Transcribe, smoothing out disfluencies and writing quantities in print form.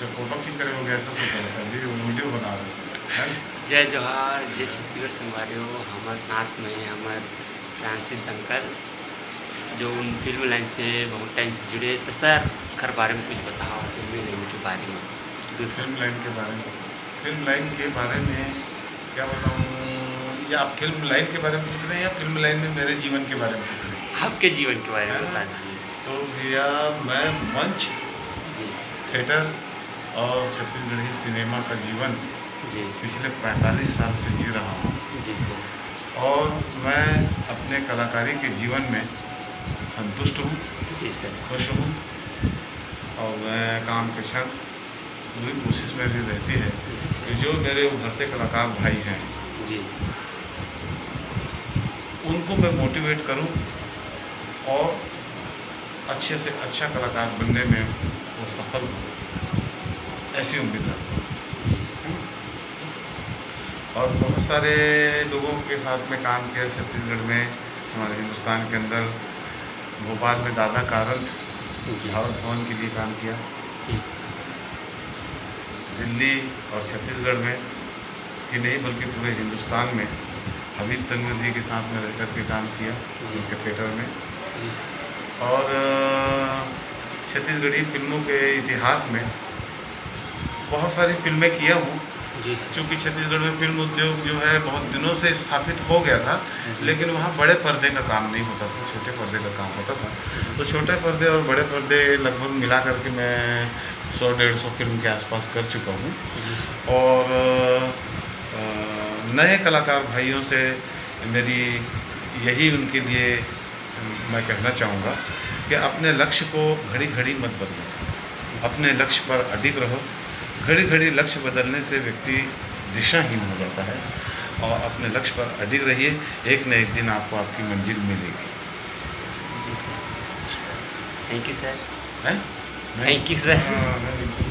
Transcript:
जब फोटो खींच रहे हो ऐसा सोचा था जी वीडियो बना रहे हो हैं? जय जोहार, जय छत्तीसगढ़ संगवारी हो। हमारे साथ में हमारे फ्रांसिस अंकल जो उन फिल्म लाइन से बहुत टाइम से जुड़े। तो सर घर बारे में कुछ बताओ फिल्मी लाइन के बारे में। दूसरा फिल्म लाइन के बारे में, फिल्म लाइन के बारे में क्या बताऊँ, या आप फिल्म लाइन के बारे में पूछ रहे हैं या फिल्म लाइन में मेरे जीवन के बारे में पूछ रहे हैं? आपके जीवन के बारे है में ना? बता दीजिए। तो भैया मैं मंच, जी थिएटर और छत्तीसगढ़ी सिनेमा का जीवन जी पिछले 45 साल से जी रहा हूँ जी सर। और मैं अपने कलाकारी के जीवन में संतुष्ट हूँ, जी सर। खुश हूँ और मैं काम के क्षण पूरी कोशिश मेरी रहती है कि जो मेरे उभरते कलाकार भाई हैं जी उनको मैं मोटिवेट करूं और अच्छे से अच्छा कलाकार बनने में वो सफल हो, ऐसी उम्मीद रखता हूं। और बहुत सारे लोगों के साथ में काम किया छत्तीसगढ़ में, हमारे हिंदुस्तान के अंदर भोपाल में दादा कारंथ जी भारत भवन के लिए काम किया, जी दिल्ली और छत्तीसगढ़ में ही नहीं बल्कि पूरे हिंदुस्तान में हबीब तनवीर जी के साथ में रह कर के काम किया उनके थिएटर में। जी और छत्तीसगढ़ी फिल्मों के इतिहास में बहुत सारी फिल्में किया हूँ, जी क्योंकि छत्तीसगढ़ में फिल्म उद्योग जो है बहुत दिनों से स्थापित हो गया था, लेकिन वहाँ बड़े पर्दे का काम नहीं होता था, छोटे पर्दे का काम होता था। तो छोटे पर्दे और बड़े पर्दे लगभग मिला करके मैं 100-150 फिल्म के आसपास कर चुका हूँ। और नए कलाकार भाइयों से मेरी यही उनके लिए मैं कहना चाहूँगा कि अपने लक्ष्य को घड़ी घड़ी मत बदलो, अपने लक्ष्य पर अडिग रहो। घड़ी घड़ी लक्ष्य बदलने से व्यक्ति दिशाहीन हो जाता है और अपने लक्ष्य पर अडिग रहिए, एक न एक दिन आपको आपकी मंजिल मिलेगी। Thank you sir. हैं? Thank you sir. हाँ, मैं बिल्कुल